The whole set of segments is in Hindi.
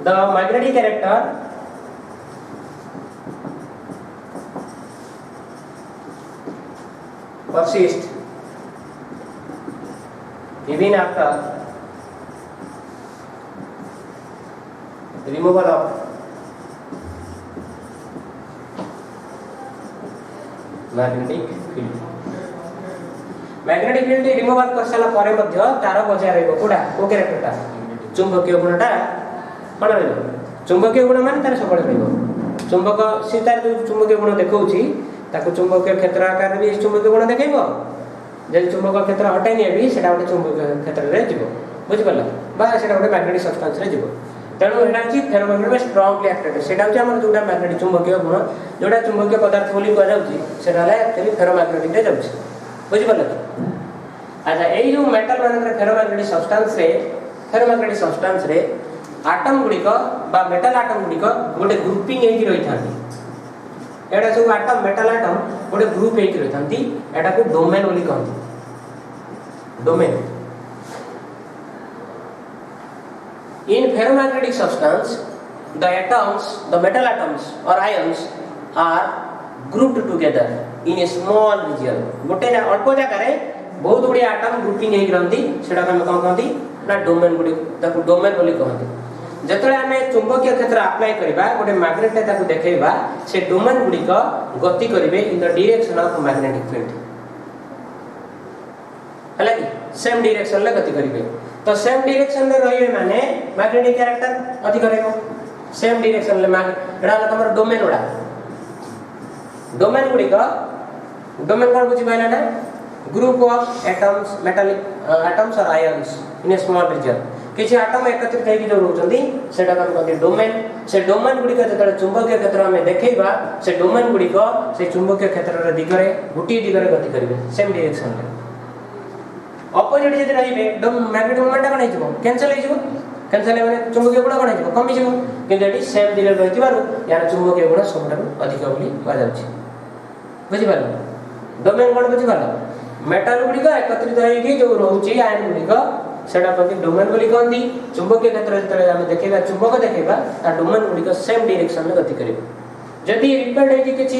the magnetic character persist even after removal of magnetic field. Magnetic field removal कर साला परे मध्य तार बजाय रहबो कोडा को कैरेक्टरटा चुंबकीय गुणटा कोन रहबो चुंबकीय गुण माने तार सबळे रहबो चुंबक से तार जो चुंबकीय गुण देखौची ताको चुंबकीय क्षेत्र आकार भी चुंबकीय गुण देखेबो जे चुंबकीय क्षेत्र हटाई ने भी सेटा गोटे चुंबकीय क्षेत्र रे जीवो बुझि परला बा सेटा गोटे मैग्नेटिक सब्सटेंस रे जीवो तेणु एटा छि फेरोमैग्नेट में स्ट्रांगली एक्टेड सेटा छि हमर जोटा मैग्नेटिक चुंबकीय गुण जोटा चुंबकीय पदार्थ बोली कह जाउची सेटा ला एक्चुअली फेरोमैग्नेटिक रे जाउची बुझि परला अच्छा एई जो मेटल मानकर फेरोमैग्नेटिक सब्सटेंस रे आटम गुडी को बा मेटल आटम गुडी को गोटे ग्रुपिंग हेकि रही थांती एटा सब आटम मेटल आटम गोटे ग्रुप हेकि रही थांती एटा को डोमेन बोली कहंती domain in ferromagnetic substance the atoms the metal atoms or ions are grouped together in a small region गोटे अल्प जगह रे बहुत गुडी आटम ग्रुपिंग हेकि रहंती सेटा हम कोन कहंती ना डोमेन गुडी ताको डोमेन बोली कहंती जतले हमें चुंबकीय क्षेत्र अप्लाई करबा गोटे मैग्नेट ताको देखैबा से डोमेन गुडी को गति करिवे in the direction of magnetic field हला कि सेम डायरेक्शन ले गति करिवे तो सेम डायरेक्शन ले रहिबे माने मैग्नेटिक कैरेक्टर अधिक रहबो सेम डायरेक्शन ले एडा तमर डोमेन उडा डोमेन गुडी को डोमेन कोन बुझि पाइला ना group of atoms metallic atoms और ions in a small region किछि एटम एकत्रित हेकि जो रहउचंदी सेटा कोन कहते डोमेन से डोमेन गुडी को जतले चुंबकीय क्षेत्र में देखैबा से डोमेन गुडी को से चुंबकीय क्षेत्र रे दिगरे गुटी दिगरे गति करिवे सेम डायरेक्शन रे ऑपोजिट जदि रहिबे मैग्नेटिक मोमेंट कोन हिजबो कैंसिल हिजबो कैंसिल माने चुंबकीय गुण कोन हिजबो कमी हिजबो किंतु एटी सेम दिगरे रहितिबारु यार चुंबकीय गुण सबटा अधिक बोली कह जाउछि बुझि पालो डोमेन कोन बुझि पालो मेटल गुडी को एकत्रित हेकि जो रहउछि आयन गुडी को सेटा प्रति डोमेन बोली कहंती चुंबकीय क्षेत्र जतले हम देखैबा चुंबक देखैबा ता डोमेन गुडी को सेम डायरेक्शन में गति करिवे जदि रिपेल्ड हेकि किछि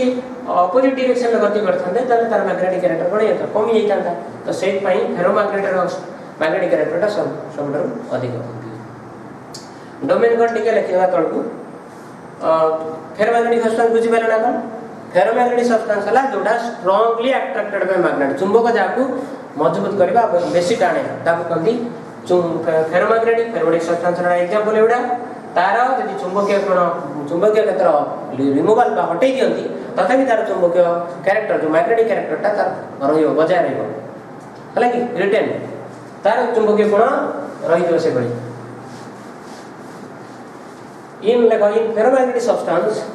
ऑपोजिट डायरेक्शन में गति करथांते ताले तार मैग्नेटिक कैरेक्टर कोन हेता कमी जाइतांता तो सेट पई मैग्नेटिक कैरेक्टरटा सबटा अधिक होती डोमेन कोन टिके लिखिबा तळकू फेरोमैग्नेटिक सब्सटेंस बुझि पाले ना कोन फेरोमैग्नेटिक सब्सटेंस हला जोडा स्ट्रांगली अट्रैक्टेड बाय मैग्नेट चुंबक जाकू मजबूत करबा बेसी टाणे ताकू कहंदी फेरोमैग्नेटिक सब्सटेंस रा एग्जांपल एवडा तार यदि चुंबकीय क्षेत्र रिमूवल बा हटै दियंती तथापि तार चुंबकीय कैरेक्टर जो मैग्नेटिक कैरेक्टरटा तार रहियो बजाय रहियो हला कि रिटेन तार चुंबकीय गुण रहियो से बळी in ferromagnetic substance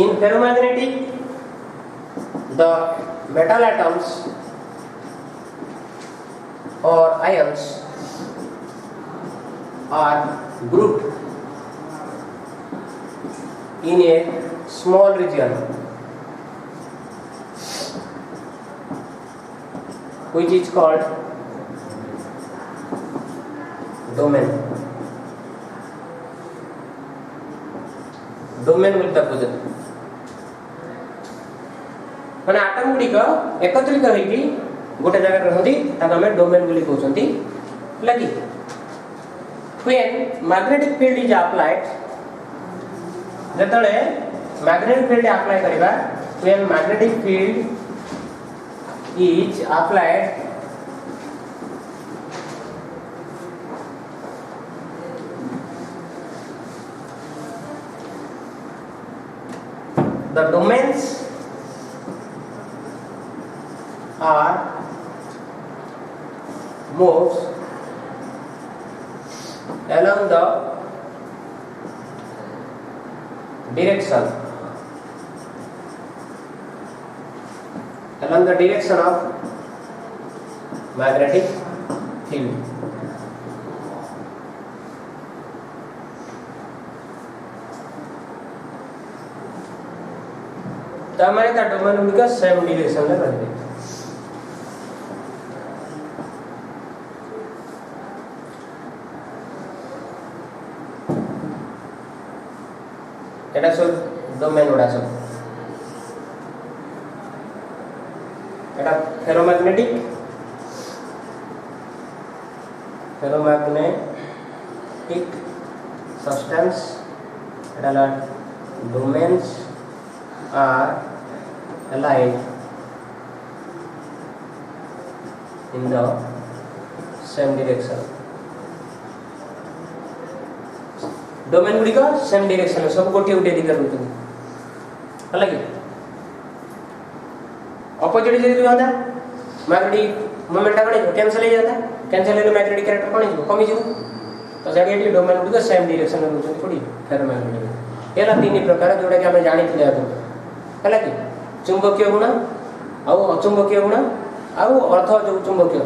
in ferromagnetic the metal atoms or ions are grouped in a small region which is called domain with the position माने आटम गुडी को एकत्रित होइकी गोटे जगह रहती ताका हम डोमेन बोली कहउचंती लगी when magnetic field is applied जतले magnetic field apply करिबा when magnetic field is applied the domains are moves along the direction of magnetic field तो हमारे डोमेन उनका सेम डायरेक्शन में रहते एटा सब डोमेन उडा सब एटा फेरोमैग्नेटिक substance एटा domains are aligned in the same direction domain गुडी का सेम डायरेक्शन सब गोटे गोटे दिगरे रहउछन हला कि ऑपोजिट जदि होता मैग्नेटिक मोमेंट कण कैंसिल हो जाता कैंसिल होले मैग्नेटिक कैरेक्टर कण कमी जिवो तो जाके एटी डोमेन गुडी का सेम डायरेक्शन रहउछन कोडी फेरोमैग्नेटिक एला तीन प्रकार जोडा कि हमें जानि थिले आगु हला कि चुंबकीय गुण आ अचुंबकीय गुण आ अर्ध जो चुंबकीय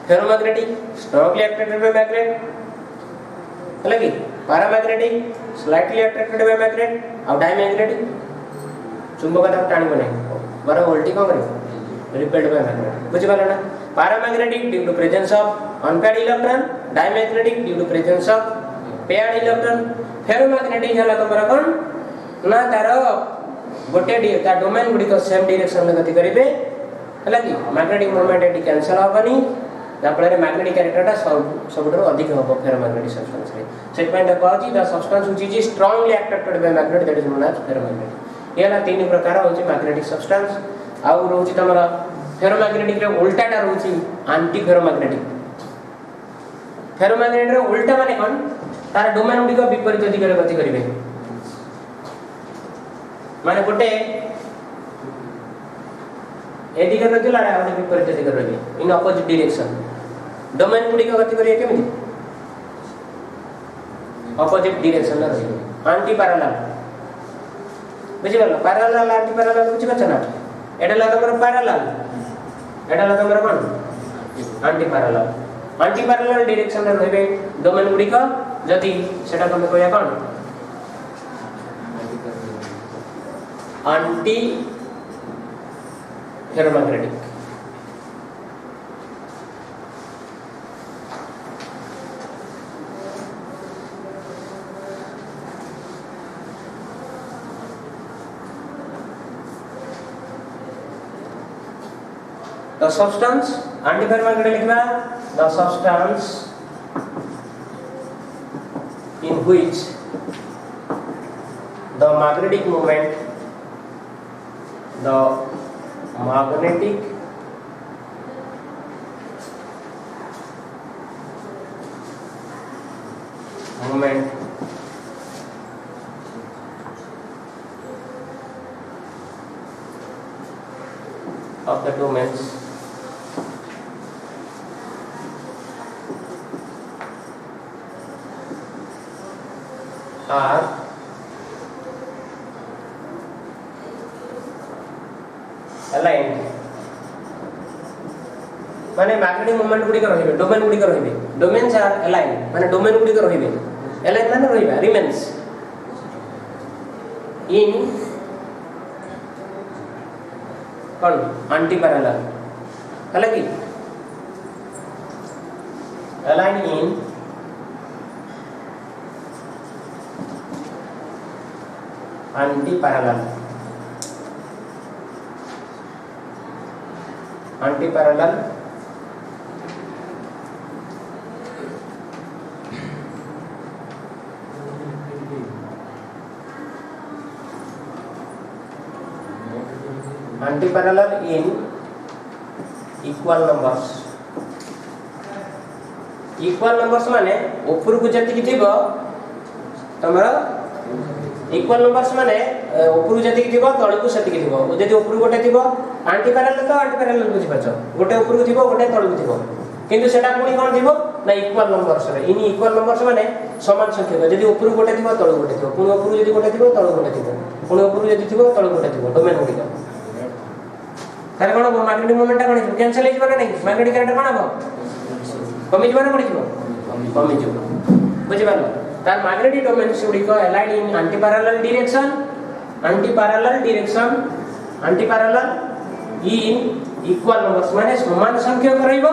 ferromagnetic strongly attracted by magnet हला कि paramagnetic slightly attracted by magnet आ डायमैग्नेटिक चुंबकता टाणी बने बार वोल्टी कौन करे रिपेल्ड बाय मैग्नेट बुझि पाले ना paramagnetic due to presence of unpaired electron diamagnetic due to presence of paired electron ferromagnetic हला तमरा कोन ना तार गोटे ता डोमेन गुडी को सेम डायरेक्शन में गति करिवे हला कि मैग्नेटिक मोमेंट एटी कैंसिल होबनी जाफल मैग्नेटिक कैरेक्टरटा सब अधिक हम फेरोमैग्नेटिक सब्सटेंस से कहूँ the substance which is strongly attracted by magnet that is known as ferromagnetic ये तीन प्रकार होची मैग्नेटिक सब्सटेंस आउ रोची तमरा फेरोमैग्नेटिक रे उल्टाटा रोची एंटी फेरोमैग्नेटिक फेरोमैग्नेटिक रे उल्टा माने कोन तार डोमेन गुडी को विपरीत दिगरे गति करिवे माने गोटे ए दिगरे रथिला आ विपरीत दिगरे रहबे इन अपोजिट डायरेक्शन डोमेन गुडी को गति करिवे केमिति अपोजिट डायरेक्शन रे रहबे एंटी पैरेलल बुझि गलो पैरेलल एंटी पैरेलल बुझि गछना एटा ला तमर पैरेलल एटा ला तमर कोन एंटी पैरेलल डायरेक्शन रे रहबे डोमेन गुडी को जति सेटा तमे कहया कोन anti ferromagnetic the substance antiferromagnetic लिखबा the substance in which the magnetic moment of the domains are aligned माने मैग्नेटिक मोमेंट गुडी को रहिबे डोमेन गुडी को रहिबे डोमेन्स आर अलाइन माने डोमेन गुडी को रहिबे अलाइन माने रहिबा रिमेन्स इन कोन एंटी पैरेलल हला कि align in anti parallel antiparallel in equal numbers माने ऊपर को जति कि थिबो तमरा इक्वल नंबर्स माने ऊपर जति कि थिबो तळ को सति कि थिबो जति ऊपर गोटे थिबो एंटीपैरेलल तो एंटीपैरेलल बुझि पाछो गोटे ऊपर को थिबो गोटे तळ को थिबो किंतु सेटा कोनी कोन थिबो ना इक्वल नंबर्स रे इन इक्वल नंबर्स माने समान संख्या जति ऊपर गोटे थिबो तळ गोटे थिबो पुनी ऊपर जति गोटे थिबो तळ गोटे थिबो पुनी ऊपर जति थिबो तळ गोटे थिबो डोमेन गुडी का तार कोन मैग्नेटिक मोमेंट कोन कैंसिल हे जबा नै मैग्नेटिक कैरेक्टर कोन हो कमी जबा नै पड़ी जबो कमी जबो बुझि पालो तार मैग्नेटिक डोमेन्स गुडी को aligned in antiparallel direction in equal numbers माने समान संख्यक रहइबो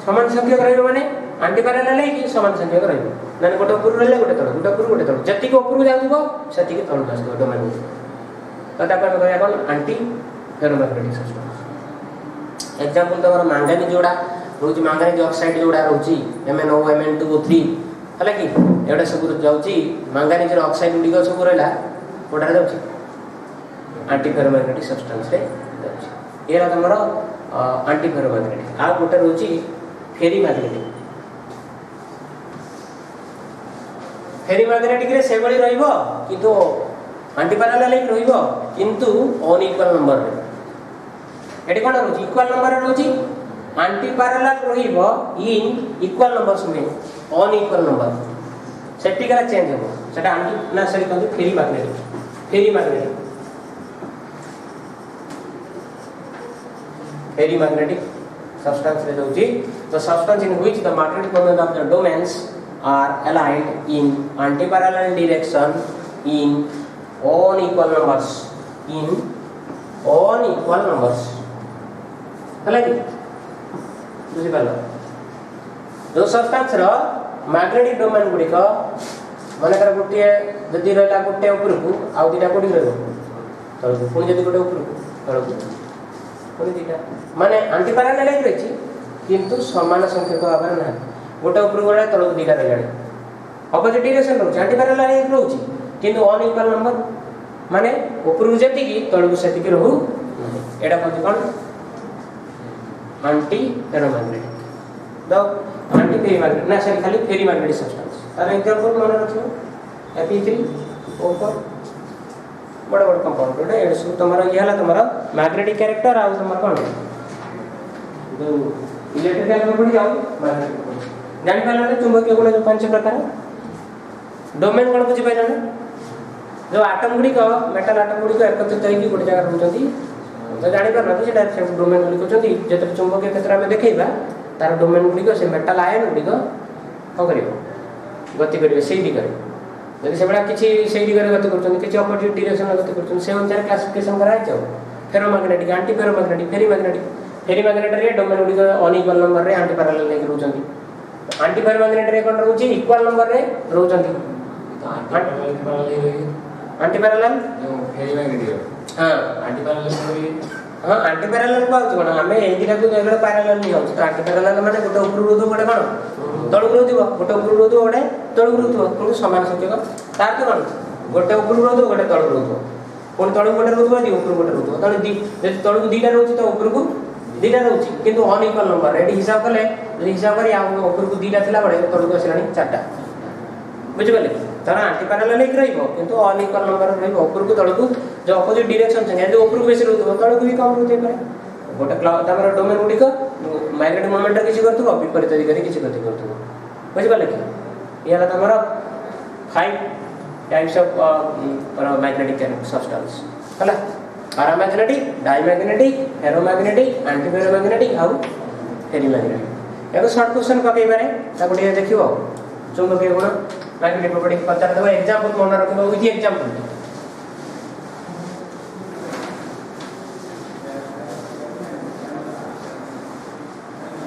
समान संख्यक रहिबो माने आंटी पैरेलल है कि समान संख्यक रहिबो माने गोटे ऊपर रहले गोटे तळ गोटे ऊपर गोटे तळ जति को ऊपर जाउबो सति के तळ आसबो डोमेन कथा पर कहया कोन आंटी फेरोमैग्नेटिक सब्सटेंस एग्जांपल तमरा मांगानी जोड़ा रोज मांगानी ऑक्साइड जोड़ा रहउची MnO Mn2O3 हला कि एडा सब जाउची मांगानी जो ऑक्साइड गुडी को सब रहला कोडा जाउची आंटी फेरोमैग्नेटिक सब्सटेंस रे जाउची एरा तमरा आंटी फेरोमैग्नेटिक आ गोटे रहउची फेरी मैग्नेटिक रे से बळी रहिबो किंतु आंटी पैरेलल रहिबो किंतु अनइक्वल नंबर रे एटी कोन रहउची इक्वल नंबर रे रहउची आंटी पैरेलल रहिबो इन इक्वल नंबर्स में अनइक्वल नंबर सेटी करा चेंज हो सेटा आंटी ना सरी कहू फेरी मैग्नेटिक substance रे रहउची the substance in which the magnetic moment of the domains are aligned in antiparallel direction in unequal numbers हला कि बुझि पालो जो सब्सटेंस रो मैग्नेटिक डोमेन गुडी को माने कर गुटिए जदी रहला गुटे ऊपर को आ दिटा कोडी रहबो तळ पुनी जदी गुटे ऊपर को तळ को पुनी दिटा माने आंटी पैरेलल है रहची किंतु समान संख्यक आवर ना गोटे ऊपर गोटे तळ को दिटा रहलाडी ऑपोजिट डायरेक्शन रहउची आंटी पैरेलल है रहउची किंतु अनइक्वल नंबर माने ऊपर को जति की तळ को सेति की रहू एडा कोन आंटी फेरोमैग्नेटिक दो आंटी फेरोमैग्नेटिक ना सर खाली फेरोमैग्नेटिक सब्सटेंस तार एग्जांपल मन रखियो Fe3O4 बड़ा बड़ा कंपाउंड रे एड सब तमरा ये हला तमरा मैग्नेटिक कैरेक्टर आ तमरा कोन जो इलेक्ट्रिकल में पड़ी जाओ मैग्नेटिक जानि पाला ने चुंबकीय गुण जो पांच प्रकार डोमेन कोन बुझि पाइला ना जो एटम गुडी को मेटल एटम गुडी को एकत्रित होई गोटे जगह रहउचंती तो जानि पर नथि सेटा सब डोमेन गुडी कहउचंती जेते चुंबकीय क्षेत्र में देखैबा तार डोमेन गुडी को से मेटल आयन गुडी को को करिवो गति करिवे सेही दिगरे यदि से बड़ा किछि सेही दिगरे गति करचंती किछि ऑपोजिट डायरेक्शन में गति करचंती से अनुसार क्लासिफिकेशन कराय जाओ फेरोमैग्नेटिक आंटी फेरोमैग्नेटिक फेरी मैग्नेटिक रे डोमेन गुडी को अनइक्वल नंबर रे आंटी पैरेलल लेके रहउचंती आंटी फेरोमैग्नेटिक रे कोन रहउची इक्वल नंबर रे रहउचंती आंटी पैरेलल फेरी मैग्नेटिक हां आंटी पैरेलल हां आंटी पैरेलल को आउछ कोन हमें एही दिला को एगळे पैरेलल नि आउछ तो आंटी पैरेलल माने गोटे ऊपर रुदो गोटे कोन तळ रुदो गोटे ऊपर रुदो गोटे तळ रुदो कोन समान संख्यक तार तो कोन गोटे ऊपर रुदो गोटे तळ रुदो कोन तळ गोटे रुदो दी ऊपर गोटे रुदो तळ दी जे तळ को दीटा रहउछ तो ऊपर को दीटा रहउछ किंतु अनइक्वल नंबर एडी हिसाब कले हिसाब करी आ ऊपर को दीटा थिला बडे तळ को आसिलानी चारटा बुझि गले तार आंटी पैरेलल एक रहइबो किंतु अनइक्वल नंबर रहइबो ऊपर को तळ को जो ऑपोजिट डायरेक्शन छै यदि ऊपर को बेसी रहउतो तळ को भी कम रहते पारे गोटे तमरा डोमेन गुडी को मैग्नेटिक मोमेंट किछि करथु विपरीत दिगरे किछि गति करथु बुझि गले कि याला तमरा 5 टाइप्स ऑफ मैग्नेटिक सब्सटेंस हला paramagnetic diamagnetic ferromagnetic anti ferromagnetic आउ फेरीमैग्नेटिक एगो शॉर्ट क्वेश्चन पकई बारे ताको ଟିକେ देखिबो चुंबकीय गुण मैग्नेटिक प्रॉपर्टी पचार देबो एग्जांपल मन रखिबो विथ एग्जांपल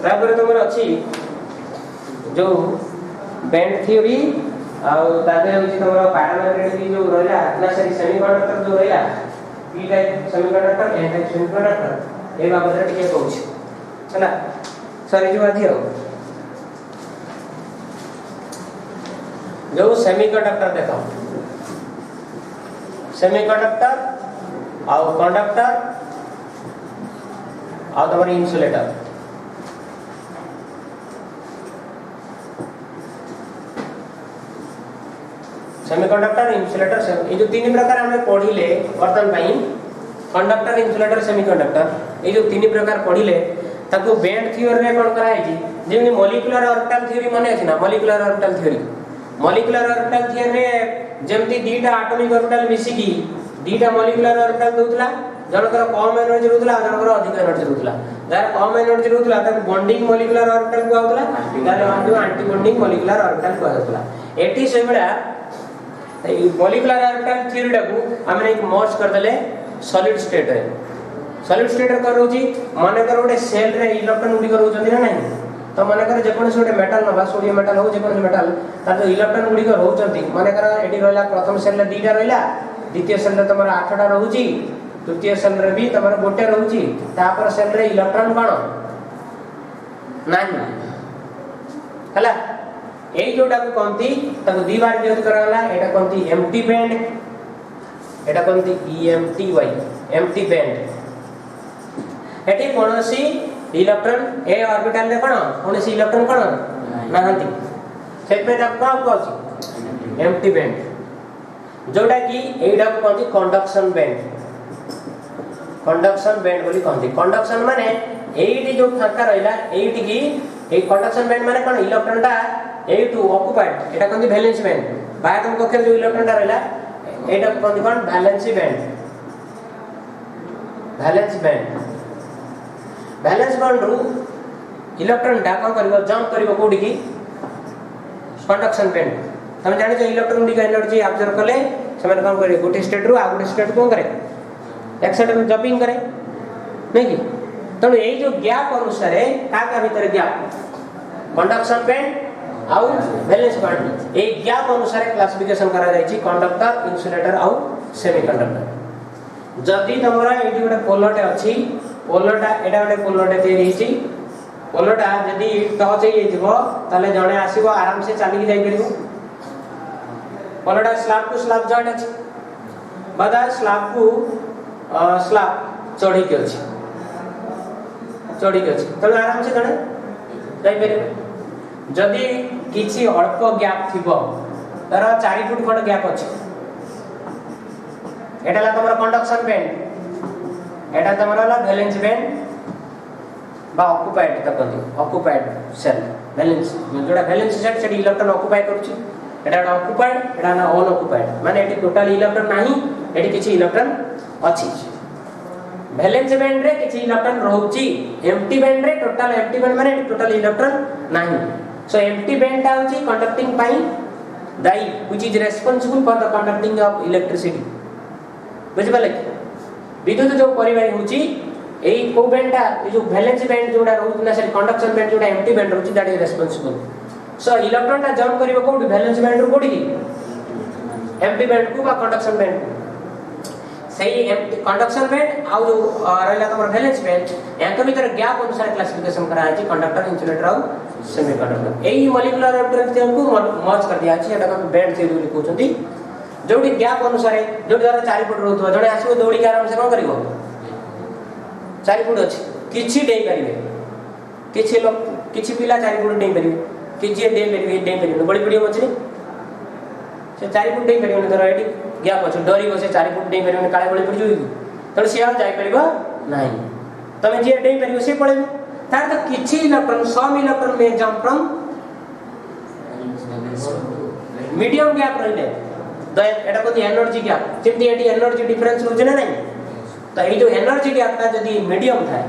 तापर तमर अछि जो बैंड थ्योरी आ तादे होछि तमर पैरामैग्नेटिक जो रहला ना सरी सेमीकंडक्टर जो रहला P type semiconductor N type semiconductor ए बाबत रे ଟିକେ कहूछि चला सरी जो आदि हो जो सेमीकंडक्टर देखो सेमीकंडक्टर और कंडक्टर और तमर इंसुलेटर सेमीकंडक्टर इंसुलेटर ये जो तीन प्रकार हमने पढ़िले वर्तमान पई कंडक्टर इंसुलेटर सेमीकंडक्टर ये जो तीन प्रकार पढ़िले ताको बैंड थ्योरी रे कोन करा है जेमि मॉलिक्यूलर ऑर्बिटल थ्योरी माने अछि ना मॉलिक्यूलर ऑर्बिटल थ्योरी रे जेमति दीटा एटॉमिक ऑर्बिटल मिसी की दीटा मॉलिक्यूलर ऑर्बिटल दोतला जनकर कम एनर्जी रहउतला जनकर अधिक एनर्जी रहउतला जार कम एनर्जी रहउतला ताको बॉन्डिंग मॉलिक्यूलर ऑर्बिटल को आउतला ताले एंटी बॉन्डिंग मॉलिक्यूलर ऑर्बिटल को आउतला एटी से बड़ा मॉलिक्यूलर ऑर्बिटल थ्योरी टाकू हमने एक मर्ज कर देले सॉलिड स्टेट रे कर रोजी माने कर गोटे सेल रे इलेक्ट्रॉन गुडी कर रोजंती ना नहीं तो मन कर जेकोन से मेटल नबा सोडियम मेटल हो जेकोन मेटल तार जो इलेक्ट्रॉन गुडी को रहउचंती मन कर एटी रहला प्रथम सेल रे 2टा रहला द्वितीय सेल रे तमरा 8टा रहउची तृतीय सेल रे भी तमरा गोटे रहउची तापर सेल रे इलेक्ट्रॉन कोन नाही हला एई जोटा को कोनती ताको दी बार यूज कराला एटा कोनती एम्प्टी बैंड एटा कोनती EMTY एम्प्टी बैंड एटी कोनोसी इलेक्ट्रॉन ए ऑर्बिटल रे कोन कोनोसी इलेक्ट्रॉन कोन नाहंती से पे ता कोन कहछि एम्प्टी बैंड जोटा की एटा को कोनती कंडक्शन बैंड बोली कोनती कंडक्शन माने एईटी जो फांका रहला एईटी की ए कंडक्शन बैंड माने कोन इलेक्ट्रॉन टा एटू ऑक्युपाइड एटा कोन वैलेंस बैंड बायतम कक्षर जो इलेक्ट्रॉन टा रहला एटा कोन कोन वैलेंस बैंड रु इलेक्ट्रॉन टा कोन करबो जंप करबो कोडी की कंडक्शन बैंड हम जाने जो इलेक्ट्रॉन डी का एनर्जी ऑब्जर्व करले समान कोन करे गोटे स्टेट रु आ गोटे स्टेट कोन करे एक्सेलरेशन जंपिंग करे नहीं की तनो एई जो गैप अनुसार का भीतर गैप कंडक्शन बैंड आउ वैलेंस बैंड ए गैप अनुसार क्लासिफिकेशन करा जाय छी कंडक्टर इन्सुलेटर आउ सेमीकंडक्टर जदी तमरा एटी गोटे पोलटे अछि पोलटा एटा गोटे पोलटे तैयारी छी पोलटा जदी टच हे जइबो ताले जणे आसीबो आराम से चली के जाई परिबो पोलटा स्लैब टू स्लैब जॉइंट अछि बदा स्लैब को स्लैब चढ़ी के अछि तो आराम से जणे जाई परिबो जदी किछि अल्प गैप थिबो तार 4 फुट खंड गैप अछि एटाला तमरा कंडक्शन बैंड एटा तमरा ला वैलेंस बैंड बा ऑक्युपाइड तकंती ऑक्युपाइड सेल वैलेंस जोडा valence set set electron occupy करूची एटा ऑक्युपाइड एटा ना अनऑक्युपाइड माने एटी टोटल इलेक्ट्रॉन नाही एटी किछि इलेक्ट्रॉन अछि वैलेंस बैंड रे किछि इलेक्ट्रॉन रहउची एम्प्टी बैंड रे टोटल एम्प्टी बैंड माने टोटल इलेक्ट्रॉन नाही सो एम्प्टी बैंड ता होची कंडक्टिंग पाई दाई which is responsible for the conducting of electricity बुझिबले विद्युत जो परिवाही होची एई को बैंड ए जो वैलेंस बैंड जोडा रहउची ना से कंडक्शन बैंड जोडा एम्प्टी बैंड रहउची that is responsible so electron ता जंप करिवो कोडी वैलेंस बैंड रो कोडी एम्प्टी बैंड को बा कंडक्शन बैंड सही कंडक्शन बैंड आ जो रहला तमर वैलेंस बैंड यांक भीतर गैप अनुसार क्लासिफिकेशन करा है कंडक्टर इन्सुलेटर और सेमीकंडक्टर एई मॉलिक्यूलर ऑर्बिटल को मर्ज कर दिया छै एटा को बैंड थ्योरी लिखुचंती जोडी गैप अनुसार जोडी द्वारा 4 फुट रहतो जणे आसीबो दौड़ी के आराम से कोन करिवो 4 फुट अछि किछि डेई परिबे किछि लोग किछि पिला 4 फुट डेई परिबे किछि डेई परिबे बड़ी बड़ी मछली से 4 फुट डेई परिबे धर एटी गैप अछि डरी बसे 4 फुट डेई परिबे काळे बड़ी पड़ जोई तण से आ जाय परिबो नाही तमे जे डेई परिबे से पळेबो तार त किछि electron some electron may jump from medium gap रहले तो एटा को एनर्जी गैप जेंती एटी एनर्जी डिफरेंस होजे ना नहीं तो ए जो एनर्जी गैप ता जदी मीडियम थाए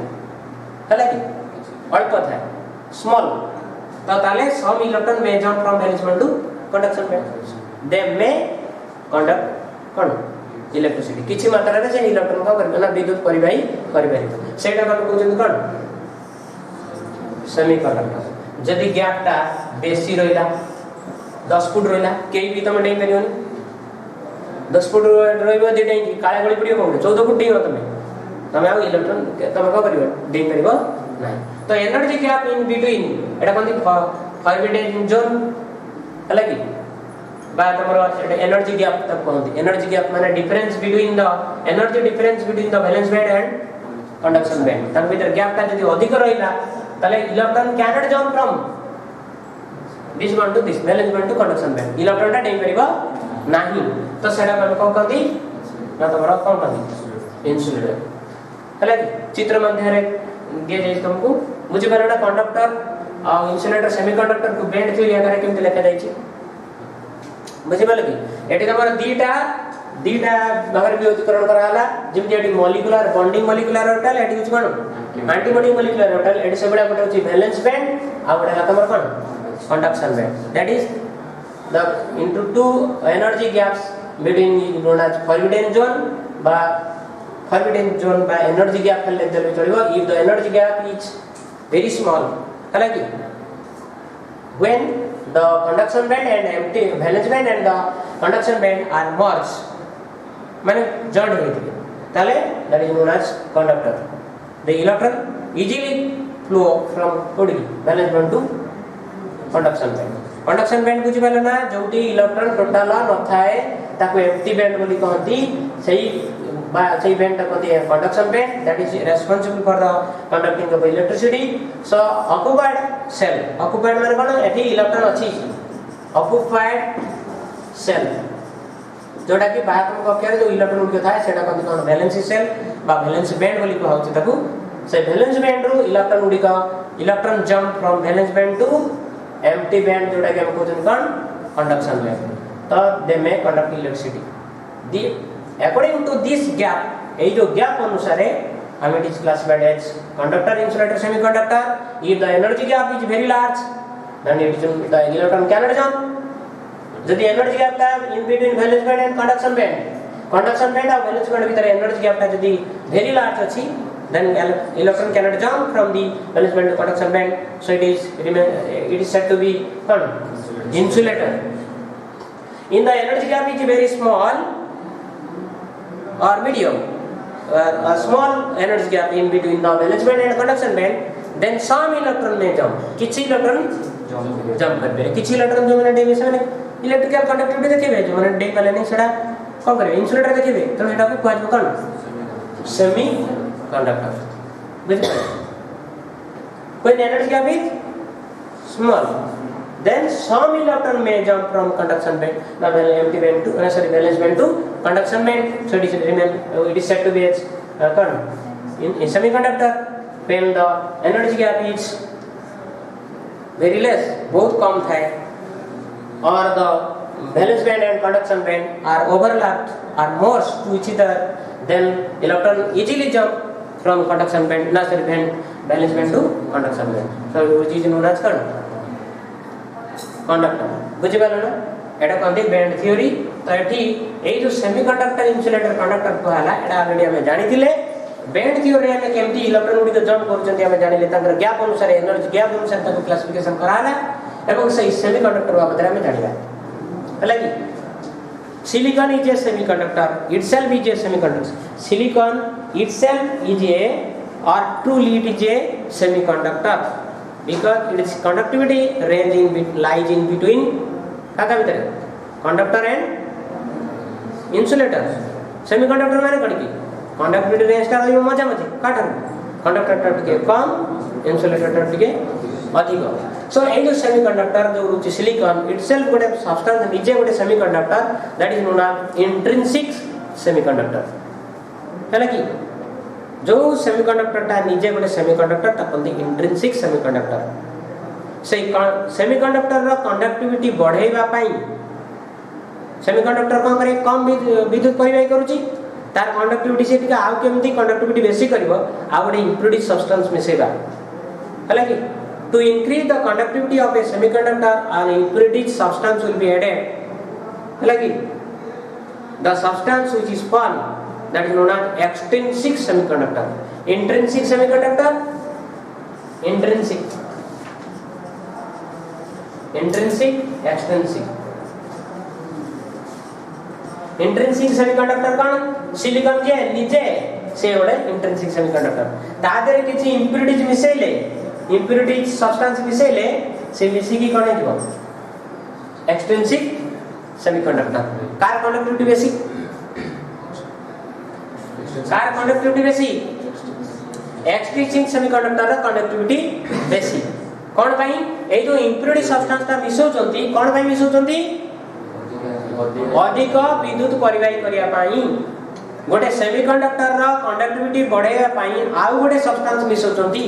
हला कि अल्प थाए स्मॉल तो ताले some electron may jump from valence band to conduction band they may conduct cone electricity किछि मात्रा रे से इलेक्ट्रॉन का करना विद्युत परिवाही करि पारि सेटा का कहउछन कोन सेमीकंडक्टर जदी गैप ता बेसी रहिला 10 फुट रहिला केई भी तमे डेई परियोनी 10 फुट रहइबो दे डेई काळे गळी पडियो कोन 14 फुट डेई तमे तमे आ इलेक्ट्रॉन तमे का करिवो डेई परिबो नाही तो energy gap in between Etah कोनती forbidden zone हला कि बा तमरो एनर्जी गैप तक कोनती एनर्जी गैप माने difference between the energy difference between the valence band and conduction band तक भीतर गैप ता जदी अधिक रहिला ताले electron can not jump from this one to this valence band to conduction band electron ता डेई परिबो नाही तो सेडा हम कोन करदी ना तमरो कोन करदी इन्सुलेटर हला कि चित्र मध्य रे गे जे तुमको बुझि परना कंडक्टर आ इन्सुलेटर सेमीकंडक्टर को बैंड थ्योरी आकार केमते लिखा जाय छी बुझि परले कि एटी तमरो दीटा बाहर विभक्तिकरण कराला जेमति एटी मॉलिक्यूलर बॉन्डिंग मॉलिक्यूलर ऑर्बिटल एटी यूज कोन एंटी बॉन्डिंग मॉलिक्यूलर ऑर्बिटल एटी से बडा कोन होची वैलेंस बैंड आ बडा तमरो कोन conduction band that is the into two energy gaps between known as forbidden zone by energy gap ले देले चलिबो if the energy gap is very small हला कि when the conduction band and empty valence band and the conduction band are merged माने joined होइथिले ताले that is known as conductor. The electron easily flow from valence band to conduction band. Conduction band बुझी पाले ना जोटी इलेक्ट्रॉन टोटल न थाए ताको एम्प्टी बैंड बोली कहती सही बैंड कहती है conduction band that is responsible for the conducting of electricity. So occupied cell occupied माने कोन एठी इलेक्ट्रॉन अछि ऑक्युपाइड सेल जोटा कि बाहर कक्षार जो इलेक्ट्रॉन के थाए सेटा कहती कोन वैलेंस सेल बा वैलेंस बैंड बोली कहउछि ताको से वैलेंस बैंड रो इलेक्ट्रॉन गुडी का electron jump from valence band to empty band जोटा कि हम कहउछन कोन कंडक्शन बैंड. तो they may conduct electricity. The according to this gap ए जो गैप अनुसार हम it is classified as conductor insulator semiconductor. if the energy gap is very large then it is the electron cannot jump. যদি এনার্জি গ্যাপটা in between valence band and conduction band और valence band ভিতরে এনার্জি গ্যাপটা যদি very large ଅଛି then electron cannot jump from the valence band to conduction band, so it is said to be insulator. In the energy gap is very small or medium, a small energy gap in between the valence band and conduction band, then some electron may jump. किछि इलेक्ट्रॉन जंप करबे किछि इलेक्ट्रॉन जो माने डेविएशन माने इलेक्ट्रिकल कंडक्टिविटी देखिबे जो माने डे वाले नहीं सेटा कोन करबे इंसुलेटर देखिबे तो सेटा को कहबो कोन सेमी कंडक्टर. बुझिए when energy gap is small then some electron may jump from conduction band the empty band to valence band to conduction band, so it is said to be as in semiconductor when the energy gap is very less बहुत कम था or the valence band and conduction band are overlapped or merged to each other, then electron easily jump from conduction band valence band to conduction band, so which is known as conductor. बुझी पालो ना एटा कहते बैंड थ्योरी. तो एठी ए जो सेमीकंडक्टर इंसुलेटर कंडक्टर कहला एटा ऑलरेडी हमें जानिथिले. बैंड थ्योरी में केमती इलेक्ट्रॉन गुडी जंप करछन्ती हमें जानिले ताकर गैप अनुसार एनर्जी गैप अनुसार ताको क्लासिफिकेशन कराला एवं सही सेमीकंडक्टर बाबत हमें जानिला. हला कि silicon is a semiconductor itself is a semiconductor. Silicon itself is a or truly it is a semiconductor because its conductivity lies in between काका भीतर कंडक्टर एंड इंसुलेटर. सेमीकंडक्टर माने कण की कंडक्टिविटी रेंज टा रहियो मजा मजे काठन कंडक्टर टा टिके कम इंसुलेटर टा टिके अधिक. सो ए जो सेमीकंडक्टर जो रुचि सिलिकॉन इटसेल्फ गोटे सब्सटेंस निजे गोटे semiconductor that is known as intrinsic semiconductor. हैला कि जो सेमीकंडक्टर टा निजे गोटे सेमीकंडक्टर ता कहते इंट्रिंसिक सेमीकंडक्टर. से सेमीकंडक्टर रो कंडक्टिविटी बढ़ाइबा पई सेमीकंडक्टर कोन करे कम विद्युत परिवाही करूची तार कंडक्टिविटी से टिका आउ केमती कंडक्टिविटी बेसी करबो आ गोटे इम्प्रूव्ड सब्सटेंस मिसेबा. हला कि to increase the conductivity of a semiconductor an improved substance will be added. हला कि the substance which is formed that is known as extrinsic semiconductor. Intrinsic semiconductor intrinsic extrinsic intrinsic semiconductor कौन सिलिकॉन जे निजे से ओडे इंट्रिंसिक सेमीकंडक्टर तादरे किछि इम्प्यूरिटीज मिसेले इम्प्यूरिटीज सब्सटेंस मिसेले से मिसी की कोन हेजो एक्सट्रिंसिक सेमीकंडक्टर. कार कंडक्टिविटी बेसी एक्सट्रिंसिक सेमीकंडक्टर रा कंडक्टिविटी बेसी कोन पई ए जो इम्प्यूरिटी सब्सटेंस ता मिसौचंती कोन पई मिसौचंती अधिक विद्युत परिवाही करिया पाई गोटे सेमीकंडक्टर रा कंडक्टिविटी बढ़ाइबा पाई आउ गोटे सब्सटेंस मिसौचंती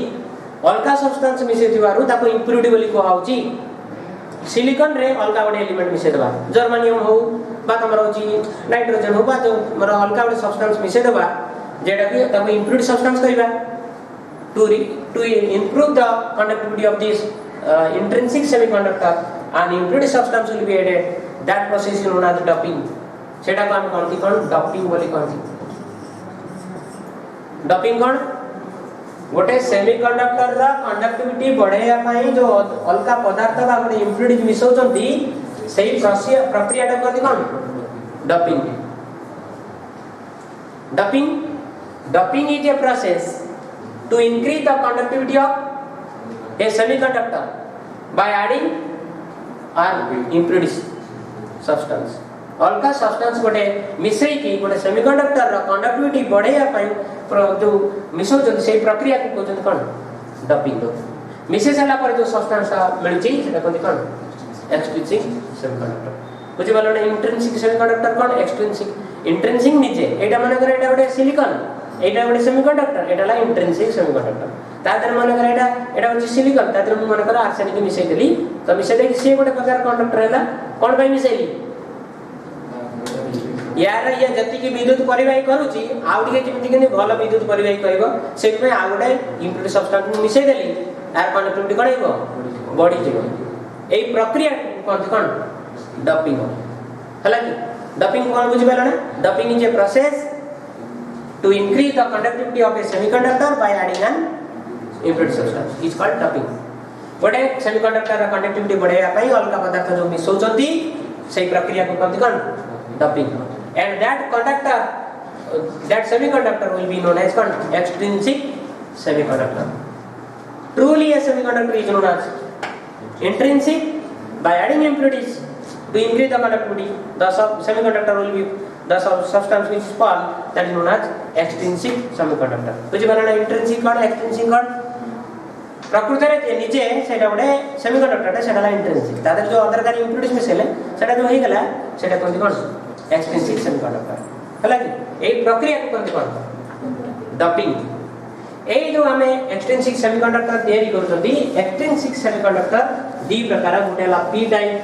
अलका सब्सटेंस मिसेथिबारु ताको इम्प्यूरिटी बोली कहउची. सिलिकॉन रे अलका गोटे एलिमेंट मिसे देबा जर्मेनियम हो बा तमरो होची नाइट्रोजन हो बा जो मरो अलका गोटे सब्सटेंस मिसे देबा जेडा कि ताको इम्प्यूरिटी सब्सटेंस कहिबा to improve the conductivity of this intrinsic semiconductor and impurity substance will be added. That process is known as doping. सेटा को हम कहती कौन डॉपिंग बोली कहती. डॉपिंग कौन गोटे सेमीकंडक्टर रा कंडक्टिविटी बढ़ाया पाई जो अलका पदार्थ बा गोटे इम्प्युरिटीज मिसौचंती सेही प्रक्रियाटा कथि कोन doping doping doping is a process to increase the conductivity of a semiconductor by adding or impurity substance Alka substance गोटे मिसई की गोटे सेमीकंडक्टर रा कंडक्टिविटी बढ़ाया पई जो मिसौ जन से प्रक्रिया को कहते कोन डपिंग मिसे सला पर जो सब्सटेंस मिलची सेटा कहते कोन एक्सट्रिंसिक सेमीकंडक्टर बुझि बालो ने इंट्रिंसिक सेमीकंडक्टर कोन एक्सट्रिंसिक इंट्रिंसिक निजे एटा माने करे एटा गोटे सिलिकॉन एटा गोटे सेमीकंडक्टर एटा ला इंट्रिंसिक सेमीकंडक्टर तादर माने करे एटा होची सिलिकॉन तादर माने करे आर्सेनिक मिसई देली तो मिसई दे से गोटे प्रकार कंडक्टर हैला कोन भाई मिसईली यार ये जति की विद्युत परिवाही करूची आउ टिके जेमिति कि भलो विद्युत परिवाही कहबो सेट में आ गोटे इम्प्युरिटी सब्सटेंस मिसई देली यार कंडक्टिविटी करेबो बॉडी जेबो एई प्रक्रिया कोन डपिंग हला कि डपिंग कोन बुझि पालो ना doping is a process to increase the conductivity of a semiconductor by adding an impurity substance is called doping गोटे सेमीकंडक्टर रा कंडक्टिविटी बढ़ाया पई अलका पदार्थ जो मिसौचंती सेही प्रक्रिया को कहते कोन डपिंग and that semiconductor will be known as extrinsic semiconductor. Truly a semiconductor is known as intrinsic by adding impurities to increase the conductivity. The semiconductor will be the substance which is formed, that is known as extrinsic semiconductor. बुझि बाला intrinsic कौन extrinsic कौन प्रकृति रे निजे सेटा बडे सेमीकंडक्टर सेटा ला इंट्रिंसिक तादर जो अदर कारी इम्प्युरिटीज मिसेले सेटा जो हे गला सेटा कोन कोन एक्सट्रिंसिक सेमीकंडक्टर हला कि ए प्रक्रिया को कोन कोन डपिंग ए जो हमें एक्सट्रिंसिक सेमीकंडक्टर तयारी करछथि एक्सट्रिंसिक सेमीकंडक्टर दी प्रकार गोटे ला पी टाइप